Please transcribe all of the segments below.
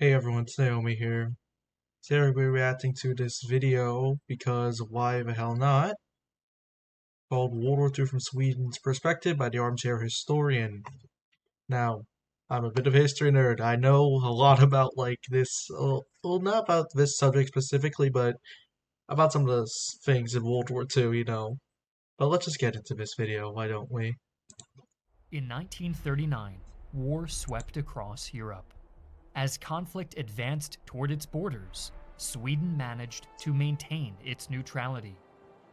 Hey everyone, it's Naomi here. Today we'll be reacting to this video because why the hell not? Called World War II from Sweden's Perspective by the Armchair Historian. Now, I'm a bit of a history nerd. I know a lot about this, well, not about this subject specifically, but about some of the things in World War II. But let's just get into this video, why don't we? In 1939, war swept across Europe. As conflict advanced toward its borders, Sweden managed to maintain its neutrality.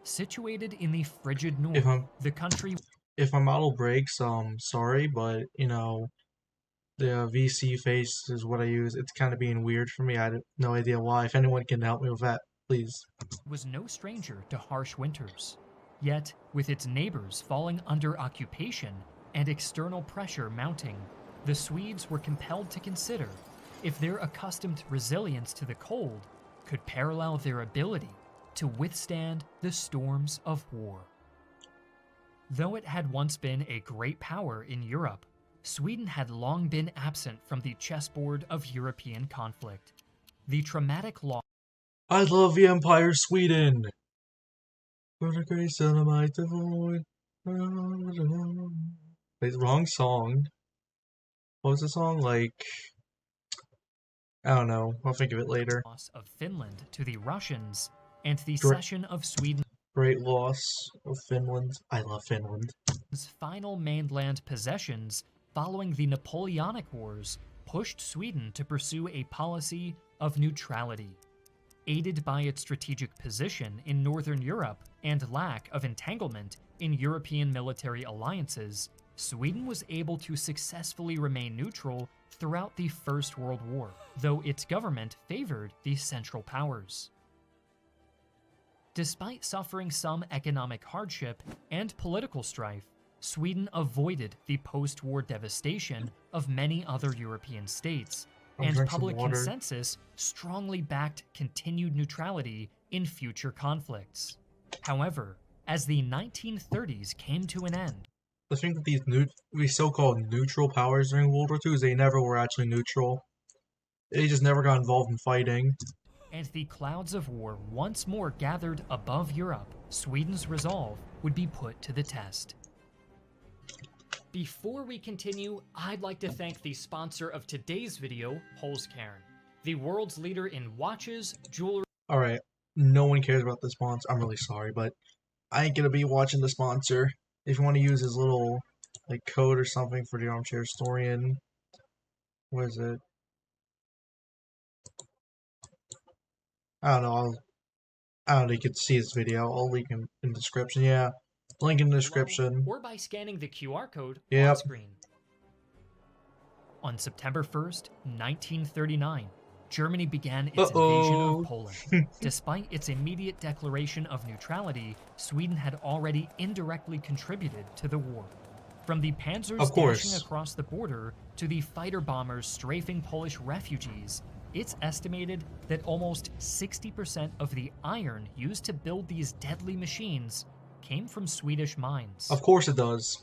Situated in the frigid If north, I'm the country if my model breaks, sorry, but the VC face is what I use. It's kind of being weird for me. I have no idea why. If anyone can help me with that, please. was no stranger to harsh winters. Yet, with its neighbors falling under occupation and external pressure mounting, the Swedes were compelled to consider if their accustomed resilience to the cold could parallel their ability to withstand the storms of war. Though it had once been a great power in Europe, Sweden had long been absent from the chessboard of European conflict. The traumatic loss I love the Empire Sweden. For the grace of the might avoid. Wait, wrong song. What was the song? I don't know. I'll think of it later. of Finland to the Russians and the Great, cession of Sweden's great loss of Finland. I love Finland. final mainland possessions following the Napoleonic Wars pushed Sweden to pursue a policy of neutrality. Aided by its strategic position in Northern Europe and lack of entanglement in European military alliances, Sweden was able to successfully remain neutral throughout the First World War, though its government favored the Central Powers. Despite suffering some economic hardship and political strife, Sweden avoided the post-war devastation of many other European states, and Drink some public water. consensus strongly backed continued neutrality in future conflicts. However, as the 1930s came to an end, The thing that these so-called neutral powers during World War II is they never were actually neutral. They just never got involved in fighting. and the clouds of war once more gathered above Europe, Sweden's resolve would be put to the test. Before we continue, I'd like to thank the sponsor of today's video, Holzcairn, the world's leader in watches, jewelry. Alright, no one cares about the sponsor. I'm really sorry, but I ain't gonna be watching the sponsor. If you want to use his little code or something for the armchair historian, what is it? I don't know. I don't know. You can see his video. I'll link him in the description. Yeah, link in the description. Or by scanning the QR code on Yep. screen. On September 1st, 1939, Germany began its invasion of Poland. Despite its immediate declaration of neutrality, Sweden had already indirectly contributed to the war. From the panzers Of course. dashing across the border to the fighter bombers strafing Polish refugees, it's estimated that almost 60% of the iron used to build these deadly machines came from Swedish mines. Of course it does.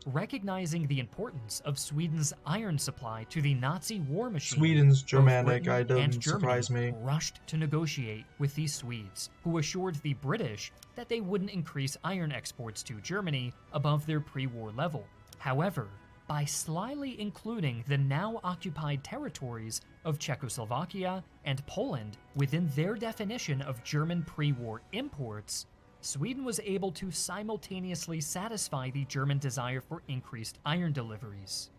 Recognizing the importance of Sweden's iron supply to the Nazi war machine, Sweden's both Germanic, Britain I and doesn't Germany surprise me. rushed to negotiate with the Swedes, who assured the British that they wouldn't increase iron exports to Germany above their pre-war level. However, by slyly including the now occupied territories of Czechoslovakia and Poland within their definition of German pre-war imports, Sweden was able to simultaneously satisfy the German desire for increased iron deliveries.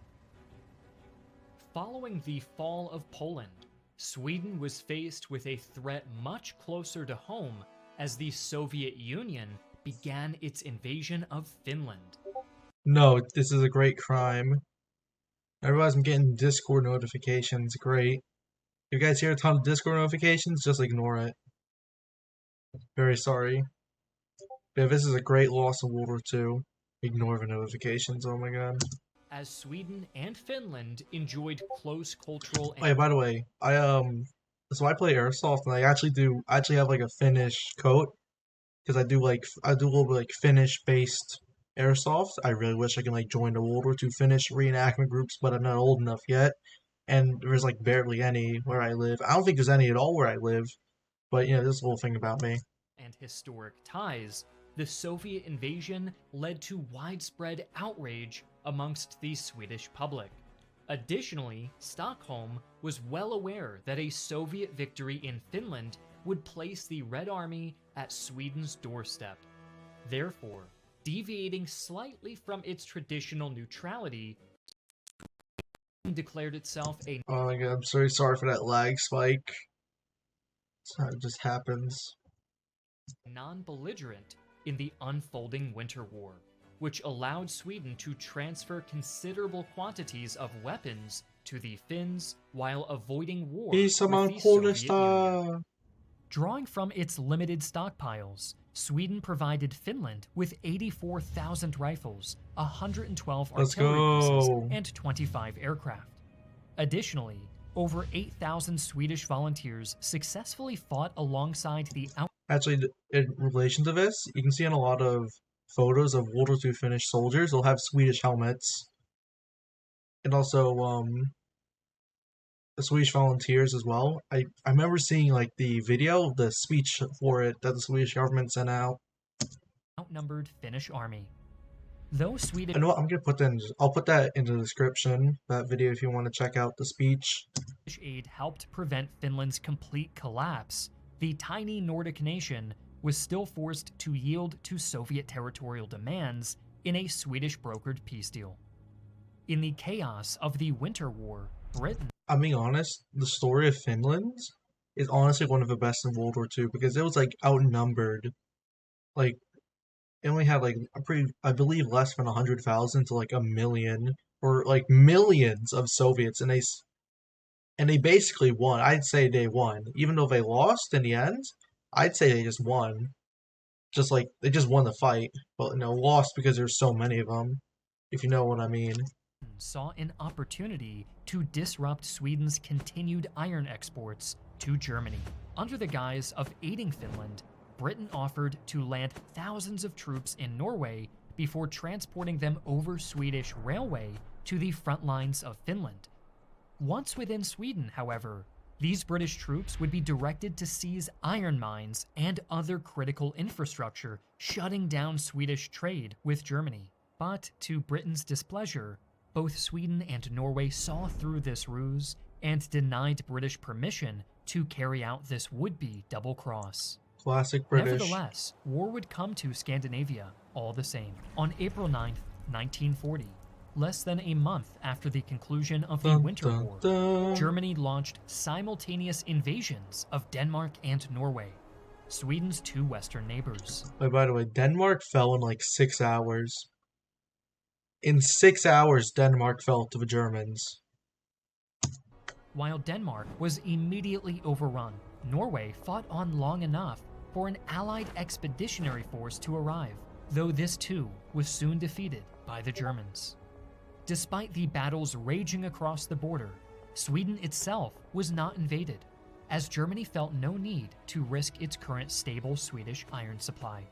Following the fall of Poland, Sweden was faced with a threat much closer to home as the Soviet Union began its invasion of Finland. No, this is a great crime. I realize I'm getting Discord notifications. Great. If you guys hear a ton of Discord notifications, just ignore it. Very sorry. Yeah, this is a great loss in World War II. Ignore the notifications. Oh my god. As Sweden and Finland enjoyed close cultural Oh yeah, by the way, so I play airsoft and I actually have a Finnish coat because I do a little bit Finnish based airsoft. I really wish I could join the World War II Finnish reenactment groups, but I'm not old enough yet. and there's like barely any where I live. I don't think there's any at all where I live, but you know, this whole thing about me. And historic ties, the Soviet invasion led to widespread outrage amongst the Swedish public. Additionally, Stockholm was well aware that a Soviet victory in Finland would place the Red Army at Sweden's doorstep. Therefore, deviating slightly from its traditional neutrality, Sweden declared itself a Oh my god, I'm so sorry for that lag spike. So it just happens. non-belligerent in the unfolding Winter War, which allowed Sweden to transfer considerable quantities of weapons to the Finns while avoiding war with the Soviet Union. Drawing from its limited stockpiles, Sweden provided Finland with 84,000 rifles, 112 artillery pieces, and 25 aircraft. Additionally, over 8,000 Swedish volunteers successfully fought alongside the Actually, in relation to this, you can see in a lot of photos of World War II Finnish soldiers, they'll have Swedish helmets. And also, the Swedish volunteers as well. I remember seeing like the video of the speech for it that the Swedish government sent out. outnumbered Finnish army. Though Swedish And what I'm gonna put that I'll put that in the description, that video, if you want to check out the speech. aid helped prevent Finland's complete collapse, the tiny Nordic nation was still forced to yield to Soviet territorial demands in a Swedish brokered peace deal. In the chaos of the Winter War, Britain, I'm being honest, the story of Finland is honestly one of the best in World War II because it was like outnumbered. Like it only had like I believe less than 100,000 to like a million or like millions of Soviets, and they basically won. I'd say they won, even though they lost in the end. I'd say they just won. Just like they just won the fight, but lost because there's so many of them. If you know what I mean. saw an opportunity to disrupt Sweden's continued iron exports to Germany. Under the guise of aiding Finland, Britain offered to land thousands of troops in Norway before transporting them over Swedish railway to the front lines of Finland. Once within Sweden, however, these British troops would be directed to seize iron mines and other critical infrastructure, shutting down Swedish trade with Germany. But to Britain's displeasure, both Sweden and Norway saw through this ruse and denied British permission to carry out this would-be double cross. Classic British. Nevertheless, war would come to Scandinavia all the same. On April 9th, 1940, less than a month after the conclusion of the Winter War, Germany launched simultaneous invasions of Denmark and Norway, Sweden's two western neighbors. Wait, by the way, Denmark fell in like 6 hours. In 6 hours, Denmark fell to the Germans. While Denmark was immediately overrun, Norway fought on long enough for an Allied expeditionary force to arrive, though this too was soon defeated by the Germans. Despite the battles raging across the border, Sweden itself was not invaded, as Germany felt no need to risk its current stable Swedish iron supply.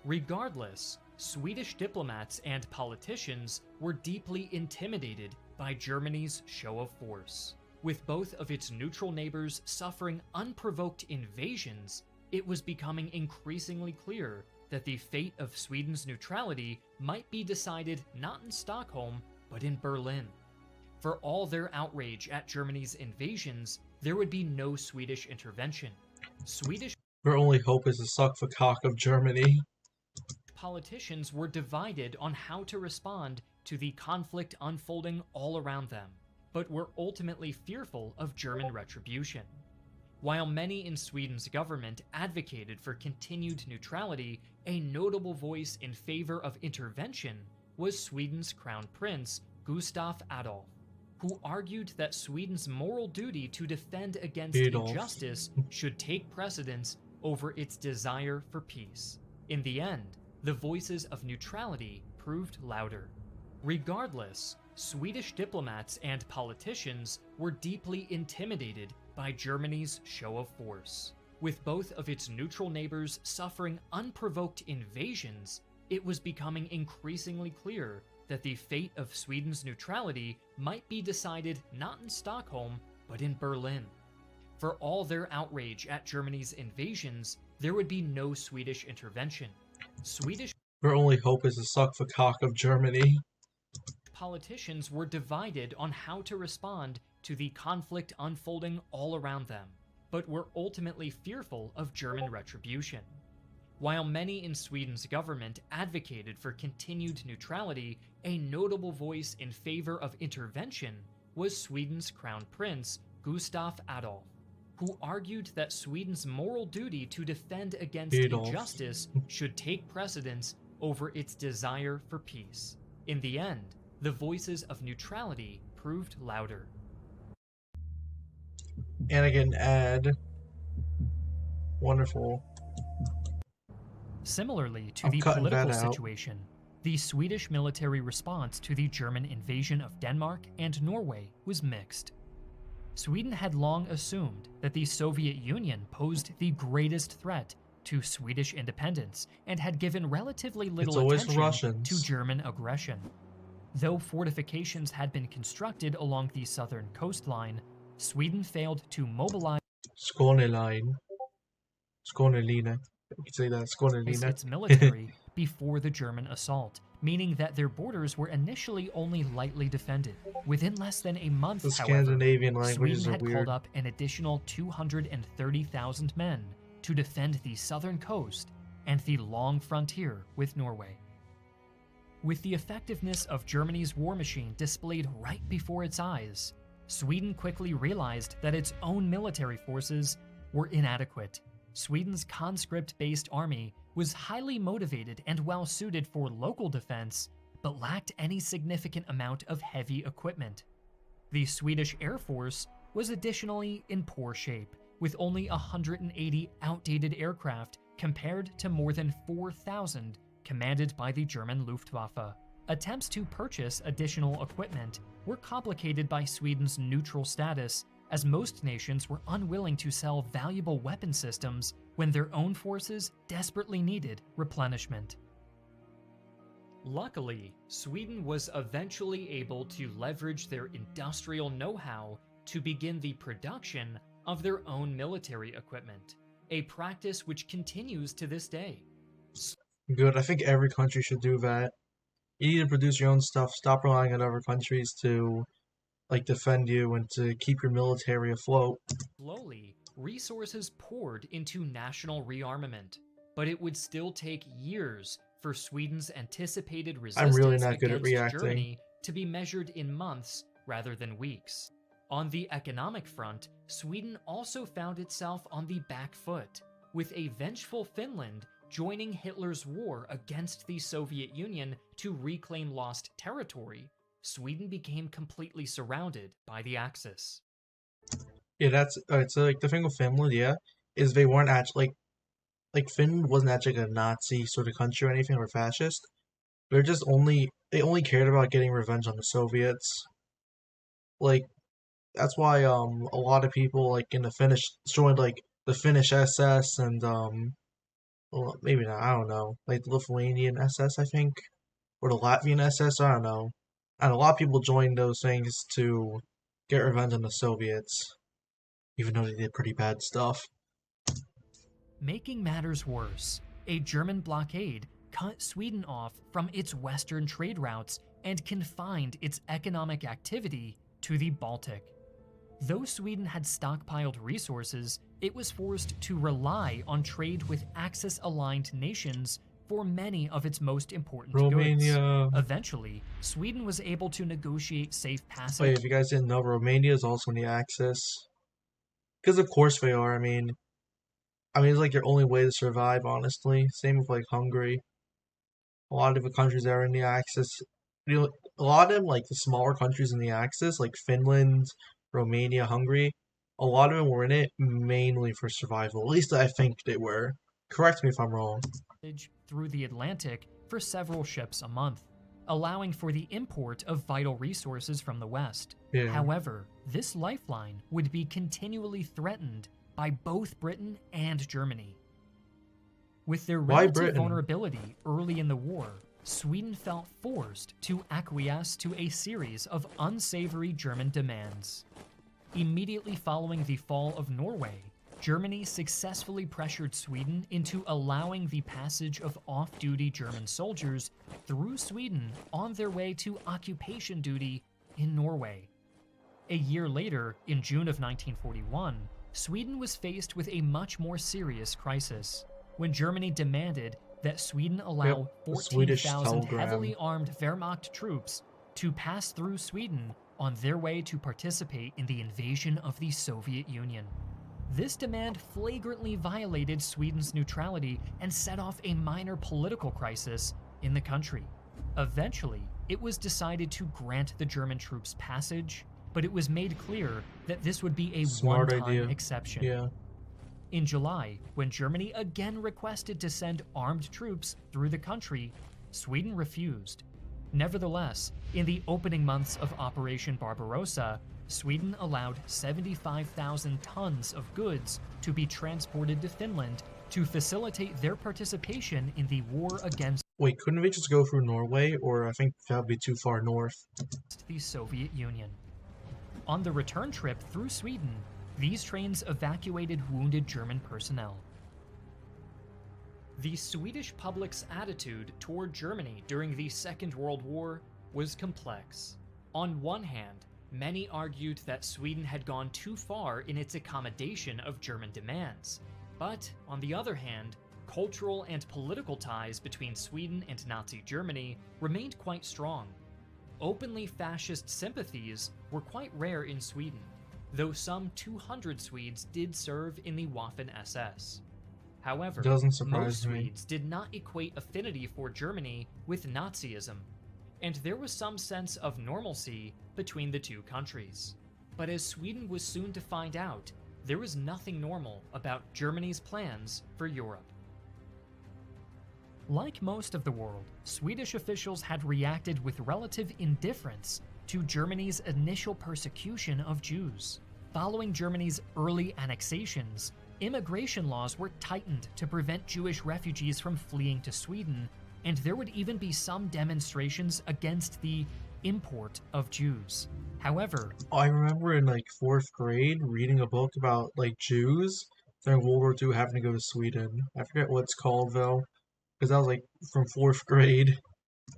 Regardless, Swedish diplomats and politicians were deeply intimidated by Germany's show of force. With both of its neutral neighbors suffering unprovoked invasions, it was becoming increasingly clear that the fate of Sweden's neutrality might be decided not in Stockholm, but in Berlin. For all their outrage at Germany's invasions, there would be no Swedish intervention. Their only hope is to suck the cock of Germany. Politicians were divided on how to respond to the conflict unfolding all around them, but were ultimately fearful of German retribution. While many in Sweden's government advocated for continued neutrality, a notable voice in favor of intervention was Sweden's Crown Prince, Gustav Adolf, who argued that Sweden's moral duty to defend against injustice should take precedence over its desire for peace. In the end, the voices of neutrality proved louder. Regardless, Swedish diplomats and politicians were deeply intimidated by Germany's show of force. With both of its neutral neighbors suffering unprovoked invasions, it was becoming increasingly clear that the fate of Sweden's neutrality might be decided not in Stockholm, but in Berlin. For all their outrage at Germany's invasions, there would be no Swedish intervention. Swedish Their only hope is to suck the cock of Germany. politicians were divided on how to respond to the conflict unfolding all around them, but were ultimately fearful of German retribution. While many in Sweden's government advocated for continued neutrality, a notable voice in favor of intervention was Sweden's Crown Prince, Gustav Adolf, who argued that Sweden's moral duty to defend against injustice should take precedence over its desire for peace. In the end, the voices of neutrality proved louder. And again, add. Wonderful. Similarly to I'm the cutting political that out. situation, the Swedish military response to the German invasion of Denmark and Norway was mixed. Sweden had long assumed that the Soviet Union posed the greatest threat to Swedish independence and had given relatively little attention to German aggression. Though fortifications had been constructed along the southern coastline, Sweden failed to mobilize Skåneline. Skåneline. You can say that, Skåneline. its military before the German assault, meaning that their borders were initially only lightly defended. Within less than a month, The however, Scandinavian languages Sweden are had weird. called up an additional 230,000 men to defend the southern coast and the long frontier with Norway. With the effectiveness of Germany's war machine displayed right before its eyes, Sweden quickly realized that its own military forces were inadequate. Sweden's conscript-based army was highly motivated and well-suited for local defense, but lacked any significant amount of heavy equipment. The Swedish Air Force was additionally in poor shape, with only 180 outdated aircraft compared to more than 4,000 commanded by the German Luftwaffe. Attempts to purchase additional equipment were complicated by Sweden's neutral status, as most nations were unwilling to sell valuable weapon systems when their own forces desperately needed replenishment. Luckily, Sweden was eventually able to leverage their industrial know-how to begin the production of their own military equipment, a practice which continues to this day. Good. I think every country should do that. You need to produce your own stuff. Stop relying on other countries to defend you and to keep your military afloat. Slowly, resources poured into national rearmament, but it would still take years for Sweden's anticipated resistance I'm really not good at against reacting. Germany to be measured in months rather than weeks. On the economic front, Sweden also found itself on the back foot, with a vengeful Finland joining Hitler's war against the Soviet Union to reclaim lost territory. Sweden became completely surrounded by the Axis. Yeah, that's so the thing with Finland, yeah, is they weren't actually Finland wasn't actually a Nazi sort of country or anything or fascist. They only cared about getting revenge on the Soviets. That's why a lot of people in the Finnish joined the Finnish SS and well, maybe not, I don't know, the Lithuanian SS, I think, or the Latvian SS, I don't know. And a lot of people joined those things to get revenge on the Soviets, even though they did pretty bad stuff. Making matters worse, a German blockade cut Sweden off from its western trade routes and confined its economic activity to the Baltic. Though Sweden had stockpiled resources, it was forced to rely on trade with Axis-aligned nations for many of its most important Romania. goods. Eventually, Sweden was able to negotiate safe passage. Wait, if you guys didn't know, Romania is also in the Axis. Because of course they are, I mean, it's your only way to survive, honestly. Same with Hungary. A lot of the countries that are in the Axis, a lot of them, the smaller countries in the Axis, like Finland, Romania, Hungary, a lot of them were in it mainly for survival. At least I think they were. Correct me if I'm wrong. Through the Atlantic for several ships a month, allowing for the import of vital resources from the West. Yeah. However, this lifeline would be continually threatened by both Britain and Germany. With their relative vulnerability early in the war, Sweden felt forced to acquiesce to a series of unsavory German demands. Immediately following the fall of Norway, Germany successfully pressured Sweden into allowing the passage of off-duty German soldiers through Sweden on their way to occupation duty in Norway. A year later, in June of 1941, Sweden was faced with a much more serious crisis when Germany demanded that Sweden allow the Swedish 14,000 telegram. heavily armed Wehrmacht troops to pass through Sweden on their way to participate in the invasion of the Soviet Union. This demand flagrantly violated Sweden's neutrality and set off a minor political crisis in the country. Eventually, it was decided to grant the German troops passage, but it was made clear that this would be a Smart one-time idea. exception. Yeah. In July, when Germany again requested to send armed troops through the country, Sweden refused. Nevertheless, in the opening months of Operation Barbarossa, Sweden allowed 75,000 tons of goods to be transported to Finland to facilitate their participation in the war against Wait, couldn't we just go through Norway? Or I think that would be too far north. the Soviet Union. On the return trip through Sweden, these trains evacuated wounded German personnel. The Swedish public's attitude toward Germany during the Second World War was complex. On one hand, many argued that Sweden had gone too far in its accommodation of German demands. But, on the other hand, cultural and political ties between Sweden and Nazi Germany remained quite strong. Openly fascist sympathies were quite rare in Sweden, though some 200 Swedes did serve in the Waffen-SS. However, Doesn't surprise most me. Swedes did not equate affinity for Germany with Nazism, and there was some sense of normalcy between the two countries. But as Sweden was soon to find out, there was nothing normal about Germany's plans for Europe. Like most of the world, Swedish officials had reacted with relative indifference to Germany's initial persecution of Jews. Following Germany's early annexations, immigration laws were tightened to prevent Jewish refugees from fleeing to Sweden, and there would even be some demonstrations against the import of Jews. However, I remember in like 4th grade reading a book about like Jews during World War II having to go to Sweden. I forget what it's called though, because that was like from 4th grade.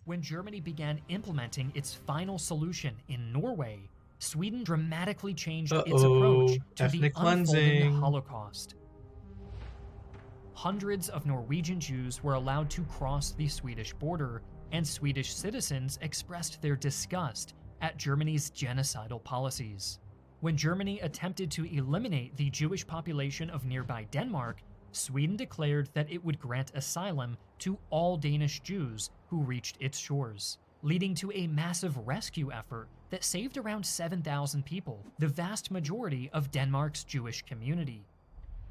when Germany began implementing its final solution in Norway, Sweden dramatically changed its approach to the Ethnic unfolding cleansing. Holocaust. Hundreds of Norwegian Jews were allowed to cross the Swedish border, and Swedish citizens expressed their disgust at Germany's genocidal policies. When Germany attempted to eliminate the Jewish population of nearby Denmark, Sweden declared that it would grant asylum to all Danish Jews who reached its shores, leading to a massive rescue effort that saved around 7,000 people, the vast majority of Denmark's Jewish community.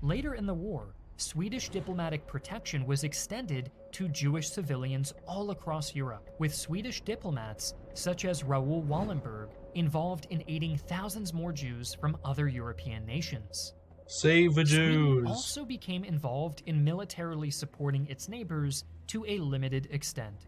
Later in the war, Swedish diplomatic protection was extended to Jewish civilians all across Europe, with Swedish diplomats such as Raoul Wallenberg involved in aiding thousands more Jews from other European nations. Save the Sweden Jews. also became involved in militarily supporting its neighbors to a limited extent.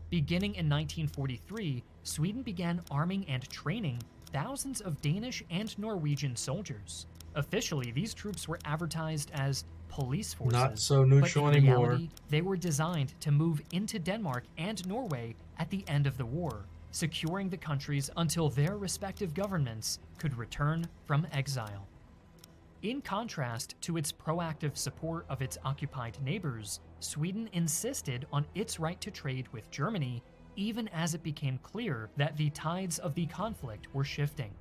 Beginning in 1943, Sweden began arming and training thousands of Danish and Norwegian soldiers. Officially, these troops were advertised as police forces. Not so neutral but in anymore. reality, they were designed to move into Denmark and Norway at the end of the war, securing the countries until their respective governments could return from exile. In contrast to its proactive support of its occupied neighbors, Sweden insisted on its right to trade with Germany, even as it became clear that the tides of the conflict were shifting.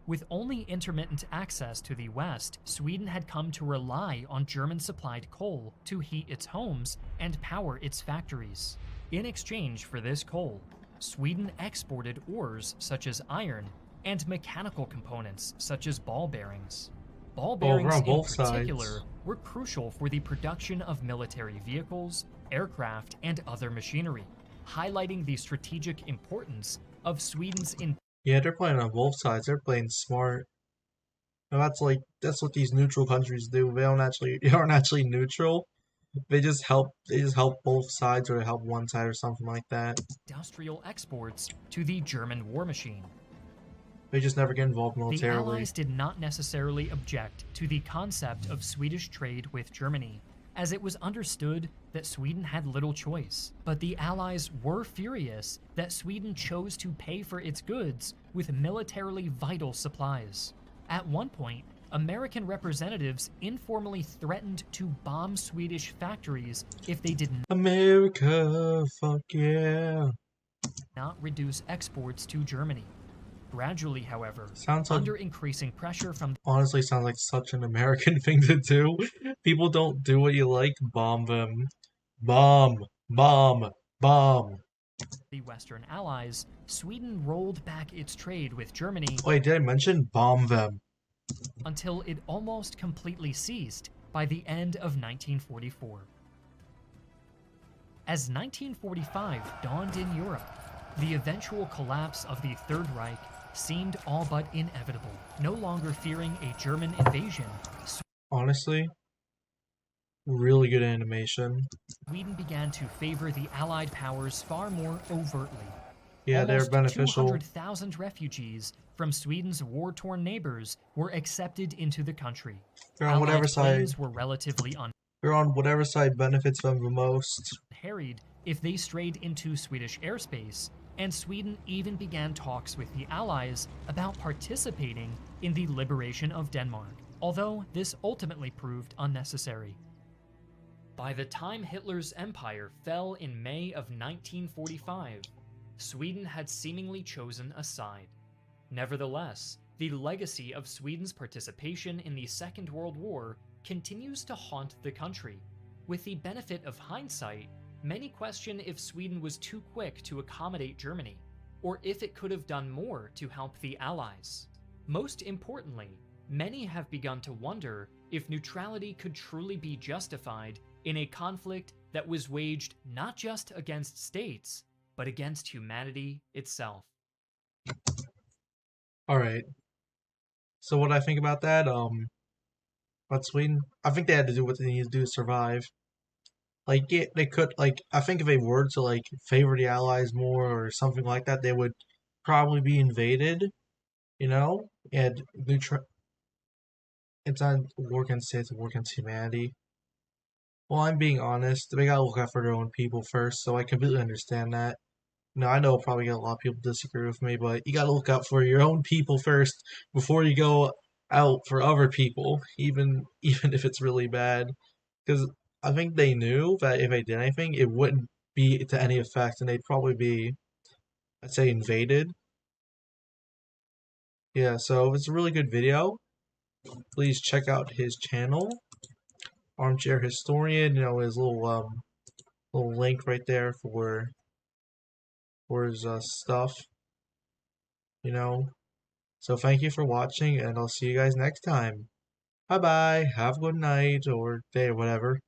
With only intermittent access to the West, Sweden had come to rely on German-supplied coal to heat its homes and power its factories. In exchange for this coal, Sweden exported ores such as iron and mechanical components such as ball bearings. Ball bearings on in both particular sides. were crucial for the production of military vehicles, aircraft, and other machinery, highlighting the strategic importance of Sweden's Yeah, they're playing on both sides. They're playing smart. And that's what these neutral countries do. They aren't actually neutral. They just help both sides or help one side or something like that. Industrial exports to the German war machine. They just never get involved The militarily. Allies did not necessarily object to the concept of Swedish trade with Germany, as it was understood that Sweden had little choice. But the Allies were furious that Sweden chose to pay for its goods with militarily vital supplies. At one point, American representatives informally threatened to bomb Swedish factories if they did America, fuck yeah. not reduce exports to Germany. Gradually, however, Sounds like under increasing pressure from honestly sounds like such an American thing to do. People don't do what you like, bomb them. Bomb, bomb, bomb. the Western Allies, Sweden rolled back its trade with Germany Wait, did I mention bomb them? until it almost completely ceased by the end of 1944. As 1945 dawned in Europe, the eventual collapse of the Third Reich seemed all but inevitable. No longer fearing a German invasion, Honestly, really good animation. Sweden began to favor the Allied powers far more overtly. Yeah, they're Almost beneficial. 200,000 refugees from Sweden's war-torn neighbors were accepted into the country. They're on whatever Allied side. planes were relatively They're on whatever side benefits them the most. unharried if they strayed into Swedish airspace, and Sweden even began talks with the Allies about participating in the liberation of Denmark, although this ultimately proved unnecessary. By the time Hitler's empire fell in May of 1945, Sweden had seemingly chosen a side. Nevertheless, the legacy of Sweden's participation in the Second World War continues to haunt the country. With the benefit of hindsight, many question if Sweden was too quick to accommodate Germany, or if it could have done more to help the Allies. Most importantly, many have begun to wonder if neutrality could truly be justified in a conflict that was waged not just against states, but against humanity itself. Alright. So what I think about that, about Sweden, I think they had to do what they needed to do to survive. Like, yeah, they could, like, I think if they were to, like, favor the Allies more or something like that, they would probably be invaded, you know? And it's not war against states, it's war against humanity. Well, I'm being honest, they gotta look out for their own people first, so I completely understand that. No, I know probably a lot of people disagree with me, but you gotta look out for your own people first before you go out for other people, even if it's really bad. Because I think they knew that if they did anything, it wouldn't be to any effect, and they'd probably be, I'd say, invaded. Yeah, so it's a really good video. Please check out his channel, Armchair Historian. You know his little link right there for his stuff. You know. So thank you for watching, and I'll see you guys next time. Bye bye. Have a good night or day or whatever.